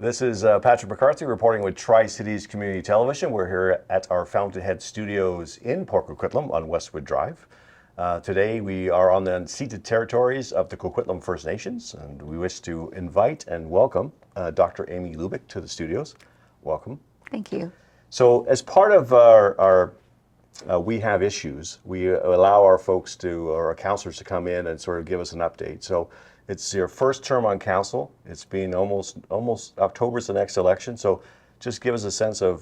This is Patrick McCarthy reporting with Tri-Cities Community Television. We're here at our Fountainhead Studios in Port Coquitlam on Westwood Drive. Today we are on the unceded territories of the Coquitlam First Nations, and we wish to invite and welcome Dr. Amy Lubick to the studios. Welcome. Thank you. So as part of our We Have Issues, we allow our folks to, or our councillors to come in and sort of give us an update. So it's your first term on council. It's been almost October's the next election. So just give us a sense of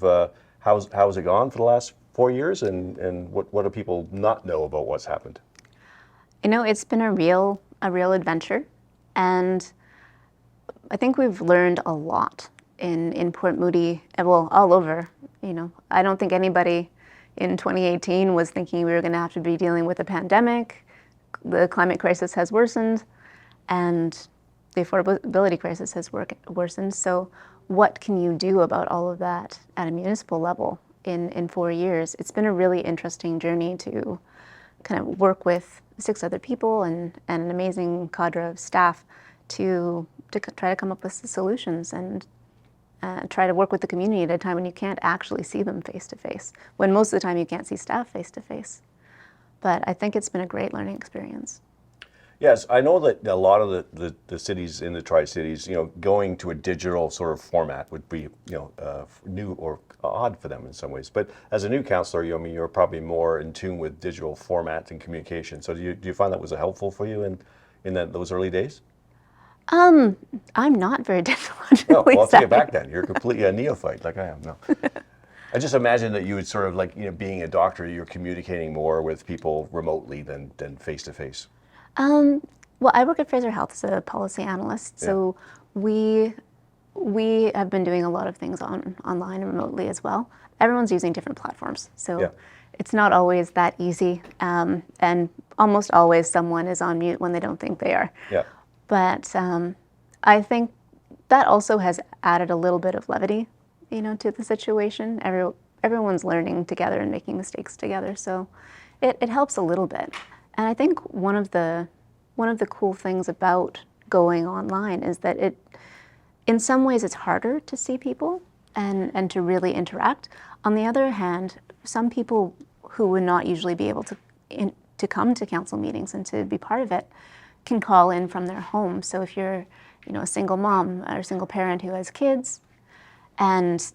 how's it gone for the last 4 years, and what do people not know about what's happened? You know, it's been a real adventure, and I think we've learned a lot in Port Moody, well, all over. You know, I don't think anybody in 2018 was thinking we were going to have to be dealing with a pandemic. The climate crisis has worsened, and the affordability crisis has worsened. So what can you do about all of that at a municipal level in 4 years? It's been a really interesting journey to kind of work with 6 other people and an amazing cadre of staff to try to come up with solutions and try to work with the community at a time when you can't actually see them face to face, when most of the time you can't see staff face to face. But I think it's been a great learning experience. Yes, I know that a lot of the cities in the Tri-Cities, you know, going to a digital sort of format would be, new or odd for them in some ways. But as a new councillor, you're probably more in tune with digital format and communication. So do you find that was helpful for you in those early days? I'm not very technologically No, well, I'll take savvy. it back then. You're completely a neophyte like I am. No. I just imagine that you would sort of like, being a doctor, you're communicating more with people remotely than face to face. Well, I work at Fraser Health as a policy analyst, so we have been doing a lot of things online and remotely as well. Everyone's using different platforms, so it's not always that easy, and almost always someone is on mute when they don't think they are. Yeah. But I think that also has added a little bit of levity, to the situation. Everyone's learning together and making mistakes together, so it helps a little bit. And I think one of the cool things about going online is that in some ways it's harder to see people and to really interact. On the other hand, some people who would not usually be able to come to council meetings and to be part of it can call in from their home. So if you're, a single mom or a single parent who has kids, and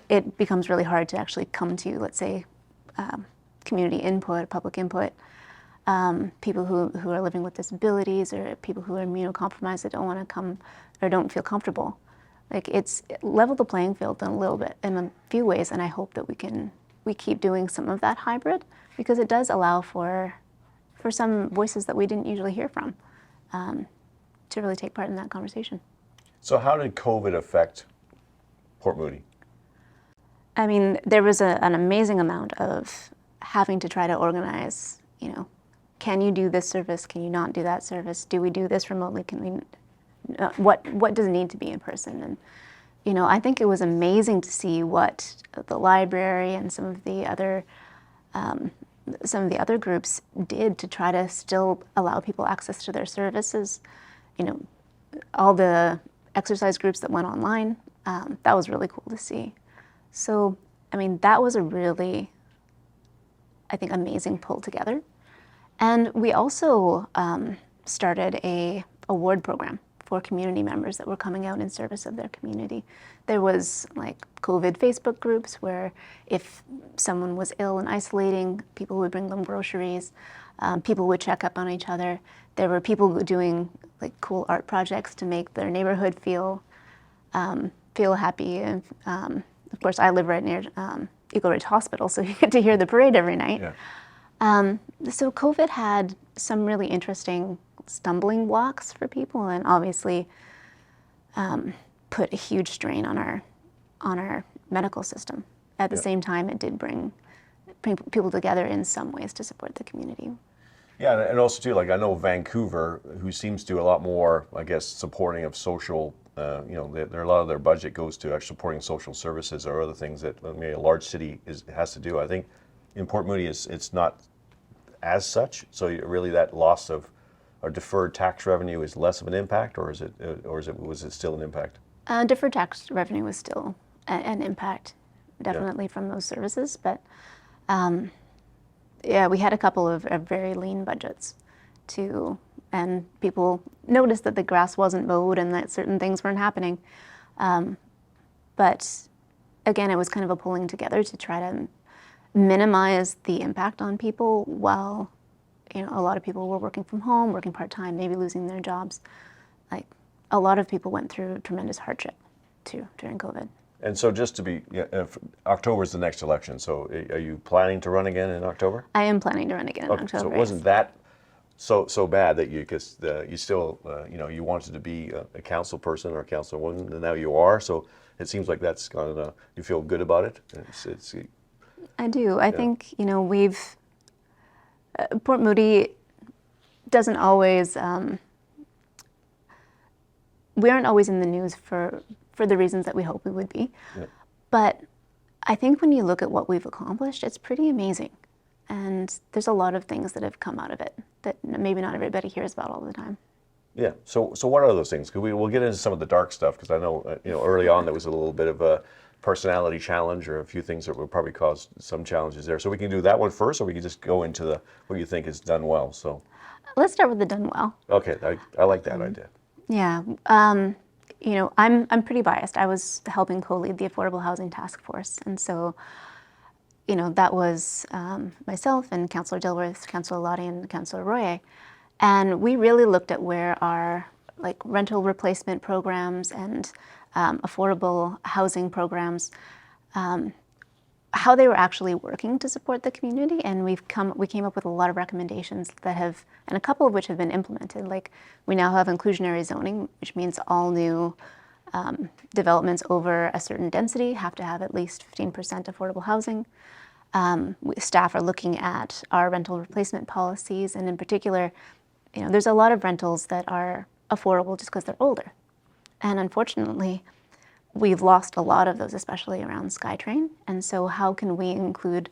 it becomes really hard to actually come to, let's say, community input, public input, people who are living with disabilities or people who are immunocompromised that don't want to come or don't feel comfortable. Like, it's leveled the playing field in a few ways, and I hope that we keep doing some of that hybrid, because it does allow for some voices that we didn't usually hear from to really take part in that conversation. So how did COVID affect Port Moody? I mean, there was an amazing amount of having to try to organize, can you do this service? Can you not do that service? Do we do this remotely? Can we? What does it need to be in person? And I think it was amazing to see what the library and some of the other groups did to try to still allow people access to their services. All the exercise groups that went online. That was really cool to see. So, I mean, that was a really, I think, amazing pull together. And we also started a award program for community members that were coming out in service of their community. There was like COVID Facebook groups where if someone was ill and isolating, people would bring them groceries, people would check up on each other. There were people doing like cool art projects to make their neighborhood feel happy. And of course, I live right near Eagle Ridge Hospital, so you get to hear the parade every night. Yeah. So COVID had some really interesting stumbling blocks for people, and obviously put a huge strain on our medical system. At the same time, it did bring people together in some ways to support the community. Yeah, and also too, like I know Vancouver, who seems to do a lot more, I guess, supporting of social. A lot of their budget goes to actually supporting social services or other things that maybe a large city has to do. I think in Port Moody, it's not as such. So really, that loss of or deferred tax revenue is less of an impact, or was it still an impact? Deferred tax revenue was still an impact, definitely from those services, but yeah, we had a couple of very lean budgets too, and people noticed that the grass wasn't mowed and that certain things weren't happening. But again, it was kind of a pulling together to try to minimize the impact on people while, you know, a lot of people were working from home, working part-time, maybe losing their jobs. Like, a lot of people went through tremendous hardship too during COVID. And so just to be, October is the next election, so are you planning to run again in October? I am planning to run again in October. So it wasn't that so bad that you still, you know, you wanted to be a council person or a councilwoman, and now you are, so it seems like that's kind of, you feel good about it? I do. I think, you know, Port Moody doesn't always, we aren't always in the news for the reasons that we hope we would be. Yeah. But I think when you look at what we've accomplished, it's pretty amazing. And there's a lot of things that have come out of it that maybe not everybody hears about all the time. Yeah. So what are those things? Because we'll get into some of the dark stuff, because I know, you know, early on there was a little bit of a personality challenge or a few things that would probably cause some challenges there. So we can do that one first, or we can just go into what you think is done well. So let's start with the done well. Okay. I like that idea. Yeah. You know, I'm pretty biased. I was helping co-lead the Affordable Housing Task Force, and so, you know, that was myself and Councillor Dilworth, Councillor Lottie, and Councillor Royer, and we really looked at where our rental replacement programs and affordable housing programs, how they were actually working to support the community, and we came up with a lot of recommendations that have, and a couple of which have been implemented. Like, we now have inclusionary zoning, which means all new developments over a certain density have to have at least 15% affordable housing. Staff are looking at our rental replacement policies, and in particular, you know, there's a lot of rentals that are affordable just because they're older, and unfortunately, we've lost a lot of those, especially around SkyTrain. And so how can we include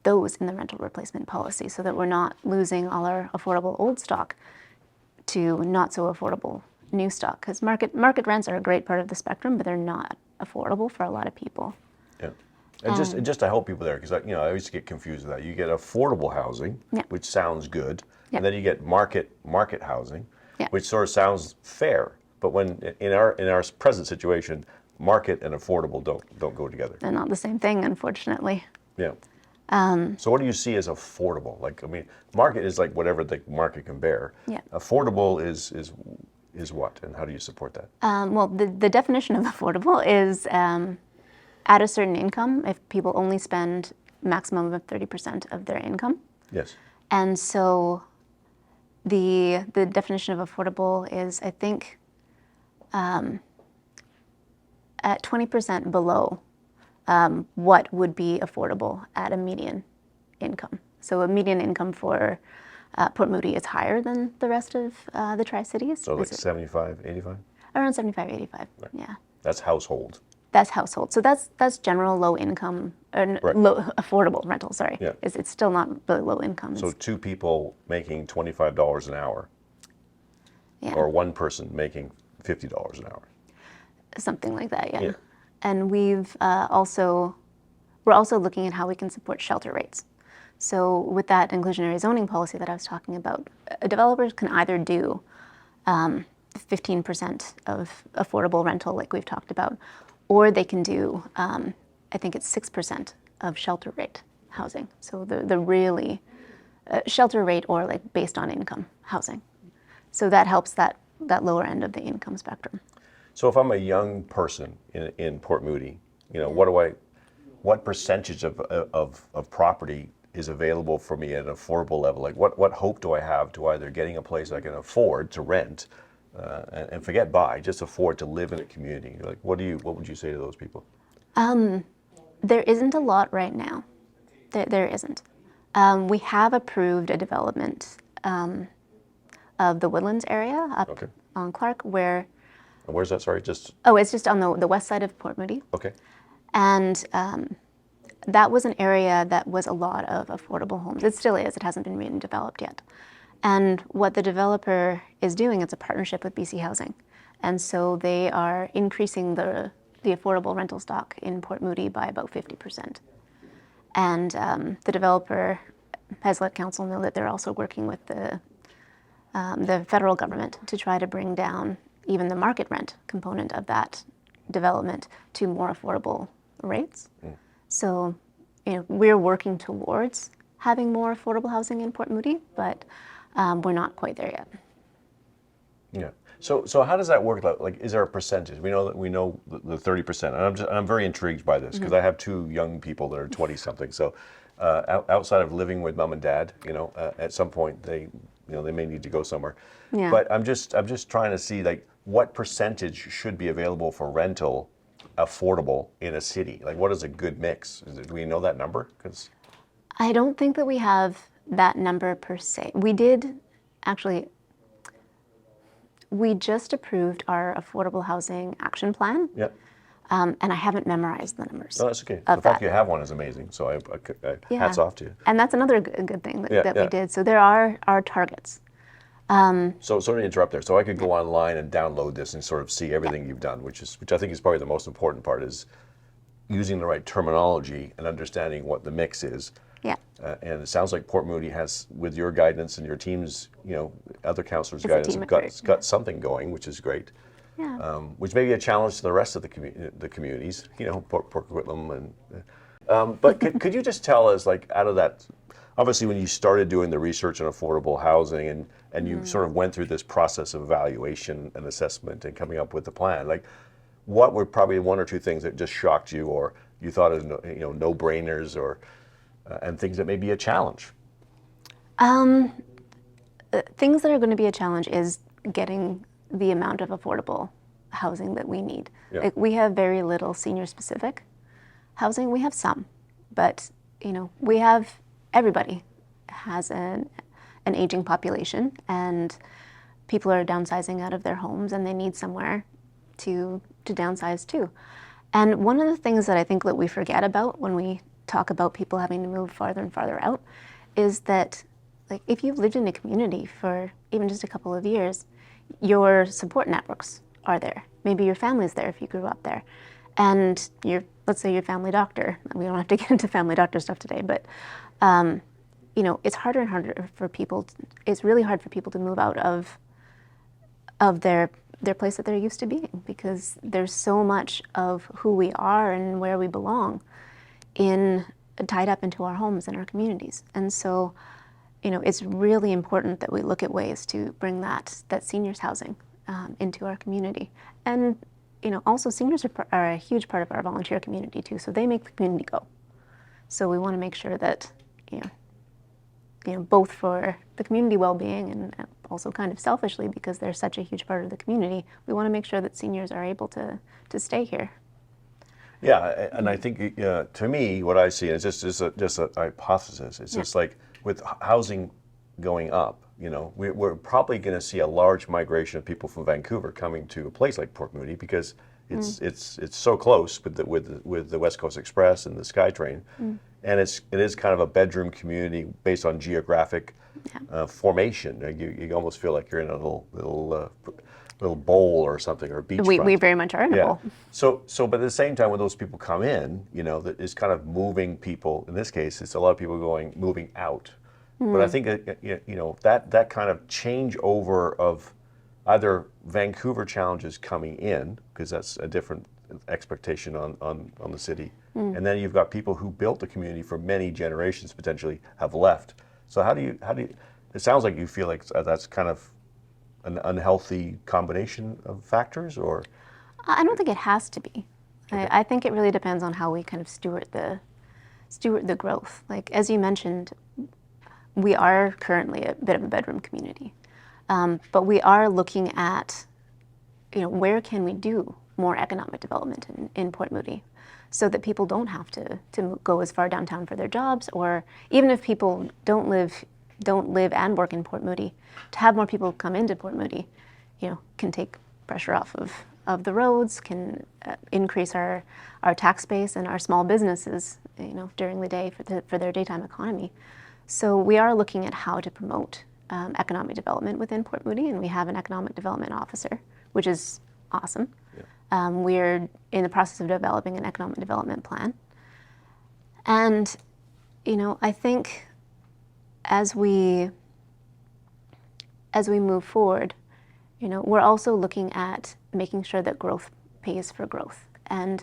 those in the rental replacement policy so that we're not losing all our affordable old stock to not so affordable new stock? Because market rents are a great part of the spectrum, but they're not affordable for a lot of people. Yeah. And just to help people there, because you know, I used to get confused with that. You get affordable housing, yeah, which sounds good, yeah, and then you get market housing, yeah, which sort of sounds fair. But when in our present situation, market and affordable don't go together. They're not the same thing, unfortunately. Yeah. So what do you see as affordable? Like, I mean, market is like whatever the market can bear. Yeah. Affordable is what, and how do you support that? Well, the definition of affordable is at a certain income, if people only spend maximum of 30% of their income. Yes. And so the definition of affordable is, I think, at 20% below what would be affordable at a median income. So a median income for Port Moody is higher than the rest of the Tri-Cities. So like 75, 85? Around 75, 85, right, yeah. That's household. That's household. So that's general low income, or right, low affordable rental, sorry. Yeah. It's still not really low income. So two people making $25 an hour, yeah, or one person making $50 an hour. Something like that, yeah. Yeah. And we're also looking at how we can support shelter rates. So with that inclusionary zoning policy that I was talking about, developers can either do 15% of affordable rental, like we've talked about, or they can do, I think it's 6% of shelter rate housing. So the really shelter rate, or like based on income housing. So that helps that lower end of the income spectrum. So if I'm a young person in Port Moody, you know, what percentage of property is available for me at an affordable level? Like, what hope do I have to either getting a place I can afford to rent, and forget buy, just afford to live in a community? Like, what would you say to those people? There isn't a lot right now. There isn't. We have approved a development of the Woodlands area up Okay. on Clark, where. And where's that? Sorry, just. Oh, it's just on the west side of Port Moody. Okay. And that was an area that was a lot of affordable homes. It still is. It hasn't been redeveloped yet. And what the developer is doing, it's a partnership with BC Housing. And so they are increasing the affordable rental stock in Port Moody by about 50%. And the developer has let council know that they're also working with the federal government to try to bring down even the market rent component of that development to more affordable rates. So, we're working towards having more affordable housing in Port Moody, but we're not quite there yet. Yeah. So how does that work? Like, is there a percentage? We know the 30%, and I'm very intrigued by this because I have two young people that are 20 something. So outside of living with mom and dad, at some point they may need to go somewhere. Yeah. But I'm just trying to see like what percentage should be available for rental, affordable in a city. Like, what is a good mix? Do we know that number? Because I don't think that we have that number per se. We did actually. We just approved our affordable housing action plan, yeah. and I haven't memorized the numbers. No, that's okay. Of The fact that. you have one is amazing. So I Yeah. hats off to you. And that's another good thing that, Yeah, that yeah. we did. So there are our targets. So sorry to interrupt there. So I could go online and download this and sort of see everything you've done, which I think is probably the most important part, is using the right terminology and understanding what the mix is. Yeah. And it sounds like Port Moody has, with your guidance and your team's, other councillors' It's a guidance, team have effort. got something going, which is great. Yeah. Which may be a challenge to the rest of the communities, Port Coquitlam and. But could you just tell us, like, out of that, obviously when you started doing the research on affordable housing and you sort of went through this process of evaluation and assessment and coming up with the plan, like, what were probably one or two things that just shocked you, or you thought of no-brainers, or and things that may be a challenge? Things that are going to be a challenge is getting the amount of affordable housing that we need. Yeah. Like, we have very little senior-specific housing. We have some, but everybody has an aging population, and people are downsizing out of their homes, and they need somewhere to downsize to. And one of the things that I think that we forget about when we talk about people having to move farther and farther out is that, like, if you've lived in a community for even just a couple of years, your support networks are there. Maybe your family's there if you grew up there. And let's say your family doctor. We don't have to get into family doctor stuff today, but it's harder and harder for people. It's really hard for people to move out of their place that they're used to being, because there's so much of who we are and where we belong tied up into our homes and our communities. And so, it's really important that we look at ways to bring that seniors housing into our community. And also seniors are a huge part of our volunteer community too, so they make the community go. So we want to make sure that both for the community well-being and also kind of selfishly, because they're such a huge part of the community, we want to make sure that seniors are able to stay here. Yeah, and I think to me, what I see is just a hypothesis. It's just like with housing going up, we're probably going to see a large migration of people from Vancouver coming to a place like Port Moody, because it's so close with the West Coast Express and the SkyTrain, and it is kind of a bedroom community based on geographic formation. You almost feel like you're in a little bowl or something, or beachfront. We very much are in a bowl. So, but at the same time, when those people come in, that is kind of moving people. In this case, it's a lot of people moving out. But I think that kind of changeover of either Vancouver challenges coming in, because that's a different expectation on the city, and then you've got people who built the community for many generations potentially have left. So how do you? It sounds like you feel like that's kind of an unhealthy combination of factors, or? I don't think it has to be. Okay. I think it really depends on how we kind of steward the growth. Like, as you mentioned, we are currently a bit of a bedroom community, but we are looking at, where can we do more economic development in Port Moody, so that people don't have to go as far downtown for their jobs, or even if people don't live and work in Port Moody, to have more people come into Port Moody, can take pressure off of the roads, can increase our tax base and our small businesses, during the day for their daytime economy. So we are looking at how to promote economic development within Port Moody, and we have an economic development officer, which is awesome. We're in the process of developing an economic development plan. And, I think as we move forward, we're also looking at making sure that growth pays for growth. And,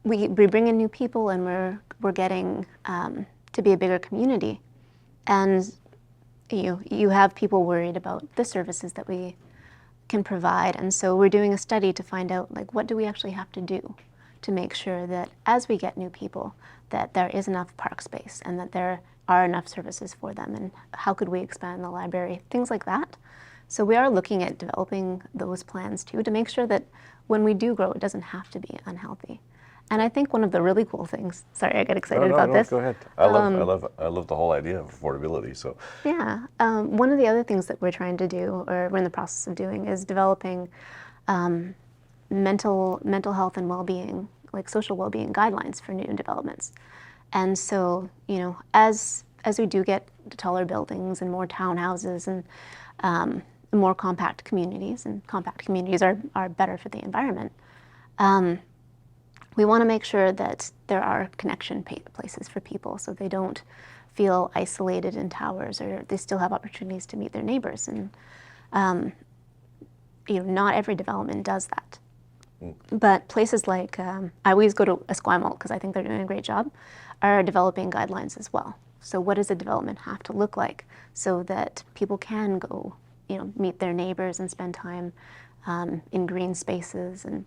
we bring in new people, and we're getting to be a bigger community. And you have people worried about the services that we can provide. And so we're doing a study to find out, what do we actually have to do to make sure that as we get new people, that there is enough park space and that there are enough services for them, and how could we expand the library, things like that. So we are looking at developing those plans too, to make sure that when we do grow, it doesn't have to be unhealthy. And I think one of the really cool things, sorry, I get excited about this. Go ahead. I love the whole idea of affordability. So yeah, one of the other things that we're trying to do, or we're in the process of doing, is developing mental health and well-being, social well-being guidelines for new developments. And so, as we do get taller buildings and more townhouses and more compact communities, and compact communities are better for the environment, we want to make sure that there are connection places for people, so they don't feel isolated in towers, or they still have opportunities to meet their neighbors. And not every development does that. But places like, I always go to Esquimalt because I think they're doing a great job, are developing guidelines as well. So what does a development have to look like so that people can go, meet their neighbors and spend time in green spaces? And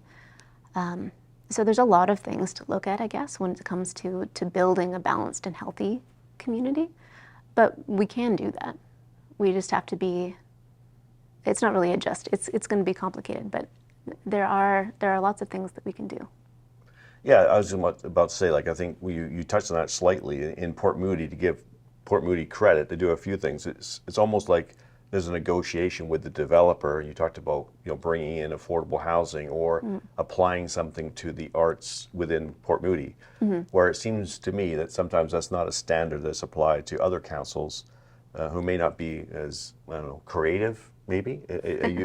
so there's a lot of things to look at, I guess, when it comes to building a balanced and healthy community. But we can do that. We just have to be, it's not really it's going to be complicated, but there are lots of things that we can do. yeah, I was about to say, I think you touched on that slightly in Port Moody. To give Port Moody credit, they do a few things. It's almost like there's a negotiation with the developer. You talked about bringing in affordable housing or applying something to the arts within Port Moody, where it seems to me that sometimes that's not a standard that's applied to other councils who may not be as, creative. Maybe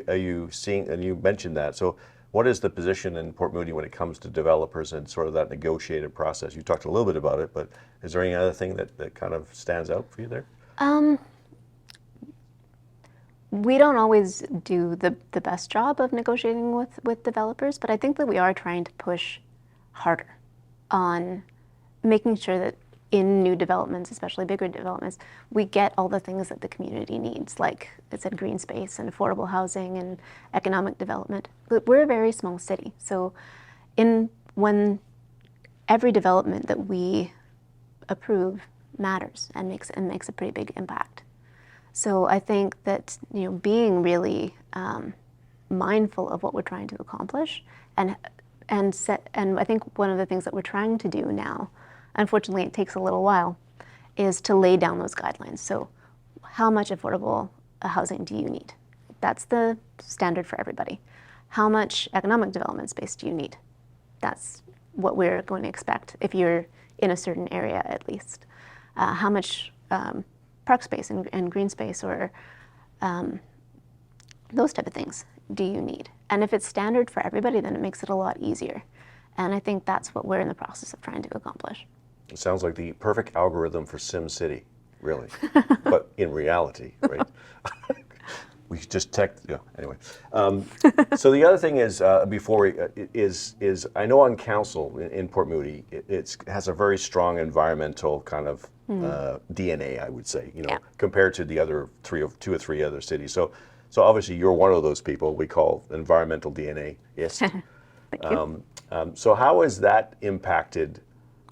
are you seeing? And you mentioned that. So, what is the position in Port Moody when it comes to developers and sort of that negotiated process? You talked a little bit about it, but is there any other thing that kind of stands out for you there? We don't always do the best job of negotiating with developers, but I think that we are trying to push harder on making sure that in new developments, especially bigger developments, we get all the things that the community needs, like I said, green space and affordable housing and economic development. But we're a very small city, so when every development that we approve matters and makes a pretty big impact. So I think that being really mindful of what we're trying to accomplish, and I think one of the things that we're trying to do now, unfortunately it takes a little while, is to lay down those guidelines. So how much affordable housing do you need? That's the standard for everybody. How much economic development space do you need? That's what we're going to expect if you're in a certain area, at least. How much park space and green space, or those type of things do you need? And if it's standard for everybody, then it makes it a lot easier. And I think that's what we're in the process of trying to accomplish. It sounds like the perfect algorithm for Sim City, really, but in reality, right? We just anyway. So the other thing is, is I know on council in Port Moody, it has a very strong environmental kind of DNA, I would say, compared to the other two or three other cities. So obviously you're one of those people we call environmental DNA. Yes. Thank you. So how has that impacted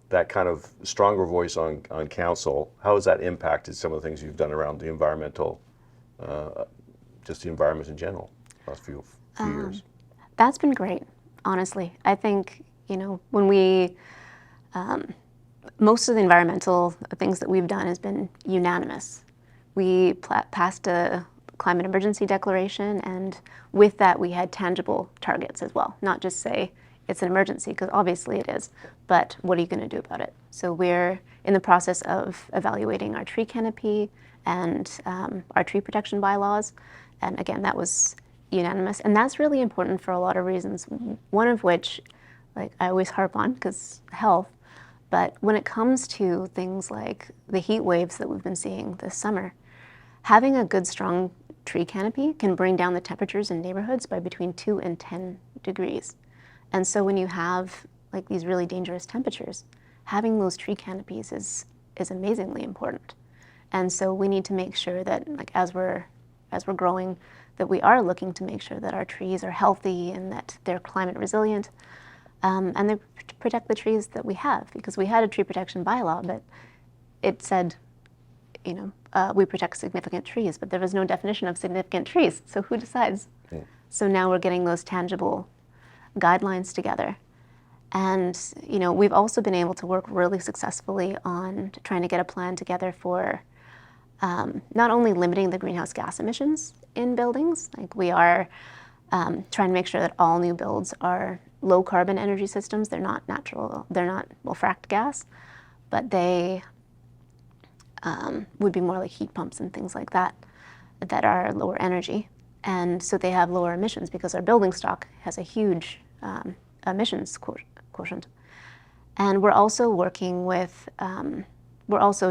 that kind of stronger voice on council? How has that impacted some of the things you've done around the environmental, just the environment in general, last few years? That's been great, honestly. I think, when we, most of the environmental things that we've done has been unanimous. We passed a climate emergency declaration, and with that we had tangible targets as well, not just say it's an emergency, because obviously it is, but what are you going to do about it? So we're in the process of evaluating our tree canopy and our tree protection bylaws. And again, that was unanimous, and that's really important for a lot of reasons. One of which, like I always harp on, because health. But when it comes to things like the heat waves that we've been seeing this summer, having a good, strong tree canopy can bring down the temperatures in neighborhoods by between 2 and 10 degrees. And so when you have like these really dangerous temperatures, having those tree canopies is amazingly important. And so we need to make sure that, like, as we're growing, that we are looking to make sure that our trees are healthy and that they're climate resilient, and they protect the trees that we have. Because we had a tree protection bylaw, but it said, we protect significant trees, but there was no definition of significant trees. So who decides? Yeah. So now we're getting those tangible guidelines together. And we've also been able to work really successfully on trying to get a plan together for not only limiting the greenhouse gas emissions in buildings, like we are trying to make sure that all new builds are low carbon energy systems. They're not fracked gas, but they would be more like heat pumps and things like that are lower energy. And so they have lower emissions because our building stock has a huge emissions quotient. And we're also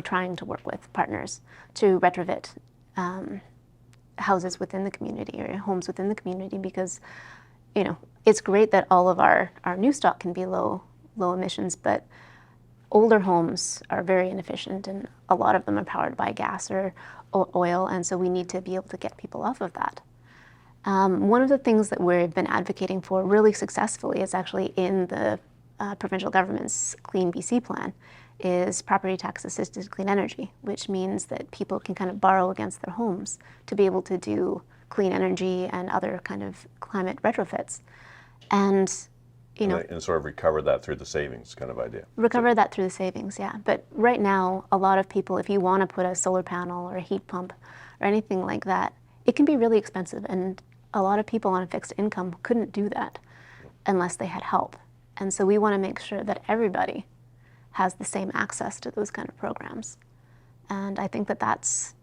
trying to work with partners to retrofit houses within the community or homes within the community, because it's great that all of our new stock can be low emissions, but older homes are very inefficient, and a lot of them are powered by gas or oil, and so we need to be able to get people off of that. One of the things that we've been advocating for really successfully is actually in the provincial government's Clean BC plan, is property tax assisted clean energy, which means that people can kind of borrow against their homes to be able to do clean energy and other kind of climate retrofits. And and sort of recover that through the savings kind of idea. Recover that through the savings, yeah. But right now, a lot of people, if you want to put a solar panel or a heat pump or anything like that, it can be really expensive. And a lot of people on a fixed income couldn't do that unless they had help. And so we want to make sure that everybody has the same access to those kind of programs. And I think that's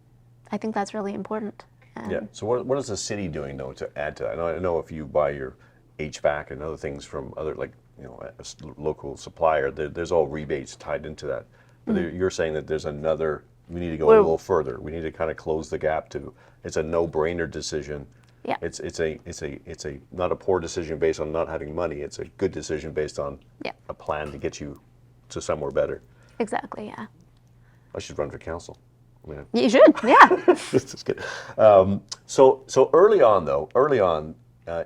really important. Yeah. So what is the city doing though to add to that? I know if you buy your HVAC and other things from other, like, a local supplier, there's all rebates tied into that. But you're saying that there's another, we need to go a little further. We need to kind of close the gap to, it's a no-brainer decision. Yeah. It's a not a poor decision based on not having money. It's a good decision based on a plan to get you to somewhere better. Exactly, yeah. I should run for council. You should, yeah. Just kidding. So early on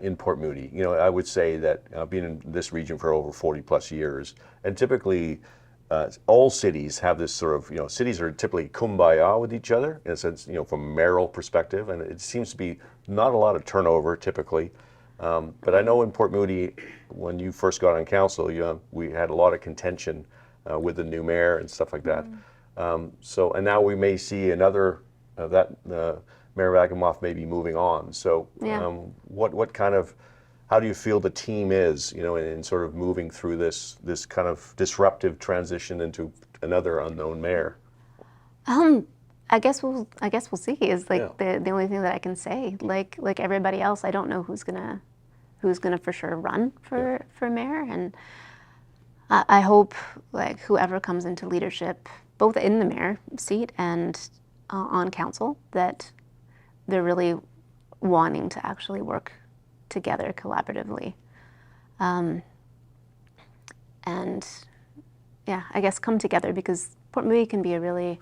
in Port Moody, I would say that being in this region for over 40 plus years, and typically all cities have this sort of, cities are typically kumbaya with each other in a sense, from a mayoral perspective, and it seems to be not a lot of turnover typically. But I know in Port Moody, when you first got on council, we had a lot of contention with the new mayor and stuff like that. And now we may see another, Mayor Vagamoff may be moving on. So what kind of, how do you feel the team is, in sort of moving through this kind of disruptive transition into another unknown mayor? I guess we'll see. Is like the only thing that I can say. Like everybody else, I don't know who's gonna for sure run for mayor, and I hope like whoever comes into leadership, both in the mayor seat and on council, that they're really wanting to actually work together collaboratively, and I guess come together, because Port Moody can be a really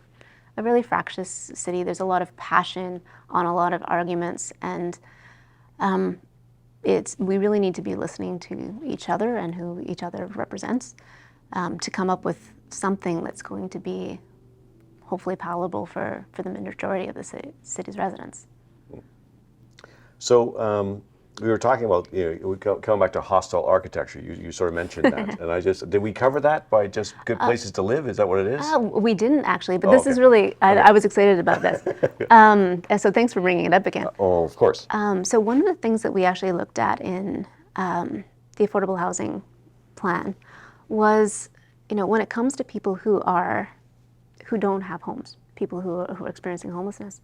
fractious city. There's a lot of passion on a lot of arguments, and we really need to be listening to each other and who each other represents, to come up with something that's going to be hopefully palatable for the majority of the city's residents. So we were talking about, coming back to hostile architecture. You sort of mentioned that, and did we cover that by just good places to live? Is that what it is? We didn't actually, but this is really, I was excited about this. And so thanks for bringing it up again. Oh, of course. So one of the things that we actually looked at in the affordable housing plan was, when it comes to people who don't have homes, people who are experiencing homelessness,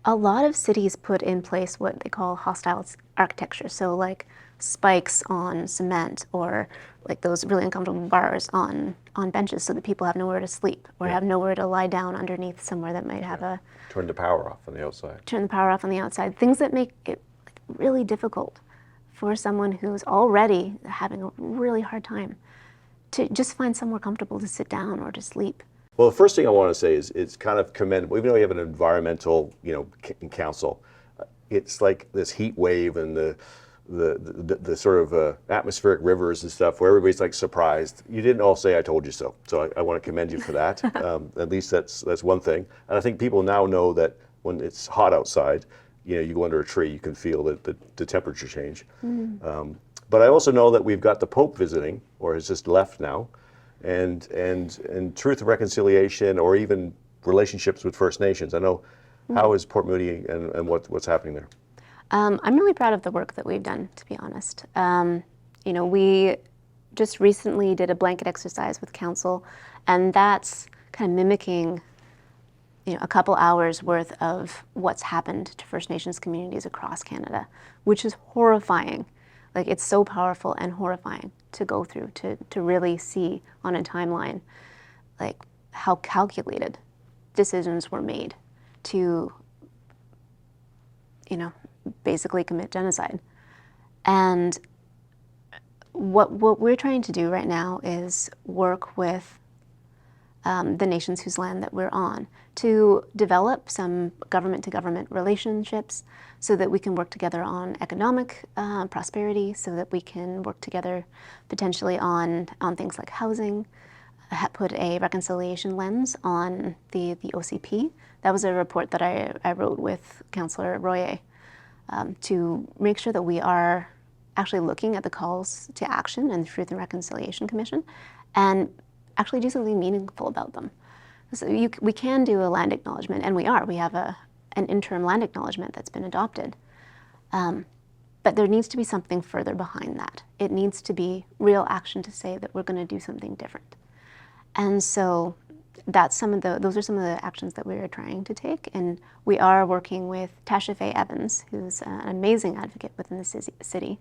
A lot of cities put in place what they call hostile architecture. So like spikes on cement, or like those really uncomfortable bars on benches so that people have nowhere to sleep or have nowhere to lie down underneath somewhere that might have a... Turn the power off on the outside. Turn the power off on the outside. Things that make it really difficult for someone who's already having a really hard time to just find somewhere comfortable to sit down or to sleep. Well, the first thing I want to say is it's kind of commendable. Even though we have an environmental, council, it's like this heat wave and the sort of atmospheric rivers and stuff where everybody's like surprised. You didn't all say "I told you so," so I want to commend you for that. At least that's one thing. And I think people now know that when it's hot outside, you go under a tree, you can feel the temperature change. But I also know that we've got the Pope visiting, or has just left now. And truth and reconciliation, or even relationships with First Nations. I know, how is Port Moody and what's happening there? I'm really proud of the work that we've done, to be honest. We just recently did a blanket exercise with council, and that's kind of mimicking a couple hours worth of what's happened to First Nations communities across Canada, which is horrifying. Like, it's so powerful and horrifying to go through, to really see on a timeline, like, how calculated decisions were made to, basically commit genocide. And what we're trying to do right now is work with the nations whose land that we're on to develop some government-to-government relationships so that we can work together on economic prosperity, so that we can work together potentially on things like housing, put a reconciliation lens on the OCP. That was a report that I wrote with Councillor Royer to make sure that we are actually looking at the calls to action in the Truth and Reconciliation Commission and actually do something meaningful about them. So we can do a land acknowledgement, and we are. We have an interim land acknowledgement that's been adopted. But there needs to be something further behind that. It needs to be real action to say that we're going to do something different. And so those are some of the actions that we are trying to take. And we are working with Tasha Faye Evans, who's an amazing advocate within the city.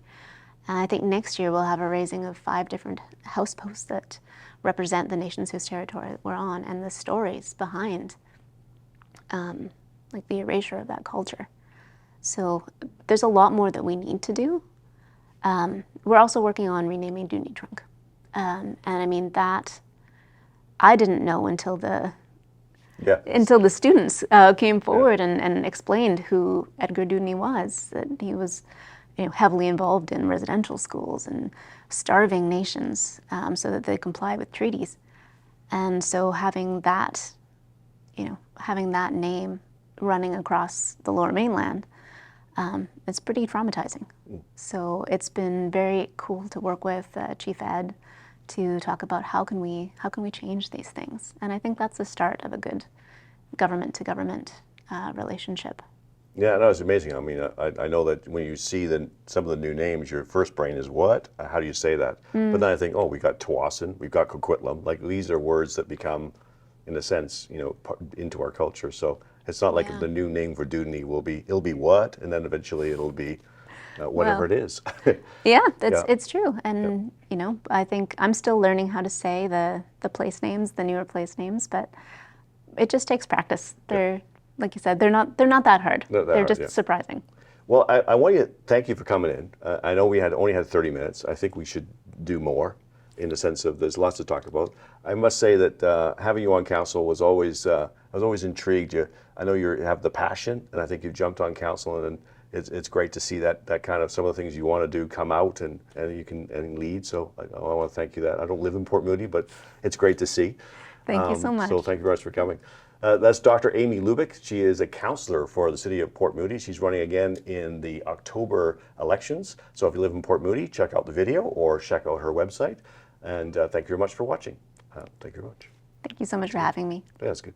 And I think next year we'll have a raising of 5 different house posts that represent the nations whose territory we're on and the stories behind like the erasure of that culture. So there's a lot more that we need to do. We're also working on renaming Dooney Trunk. And I mean, that I didn't know until the students came forward and explained who Edgar Dooney was, that he was heavily involved in residential schools and starving nations so that they comply with treaties. And so having that name running across the Lower Mainland, it's pretty traumatizing. So it's been very cool to work with Chief Ed to talk about how can we change these things. And I think that's the start of a good government-to-government relationship. Yeah, no, it's amazing. I mean, I know that when you see some of the new names, your first brain is what? How do you say that? But then I think, we got Tawasin, we've got Coquitlam. Like, these are words that become, in a sense, into our culture. So it's not like the new name for Dooney it'll be what, and then eventually it'll be whatever it is. It's true. And I think I'm still learning how to say the place names, the newer place names, but it just takes practice. They're like you said, they're not that hard. They're just surprising. Well, I want to thank you for coming in. I know we only had 30 minutes. I think we should do more, in the sense of there's lots to talk about. I must say that having you on council was always I was always intrigued. I know you have the passion, and I think you've jumped on council, and it's great to see that kind of some of the things you want to do come out and you can lead. So I want to thank you that. I don't live in Port Moody, but it's great to see. Thank you so much. So thank you very much for coming. That's Dr. Amy Lubick. She is a councillor for the city of Port Moody. She's running again in the October elections. So if you live in Port Moody, check out the video or check out her website. And thank you very much for watching. Thank you very much. Thank you so much for having me. Yeah, that's good.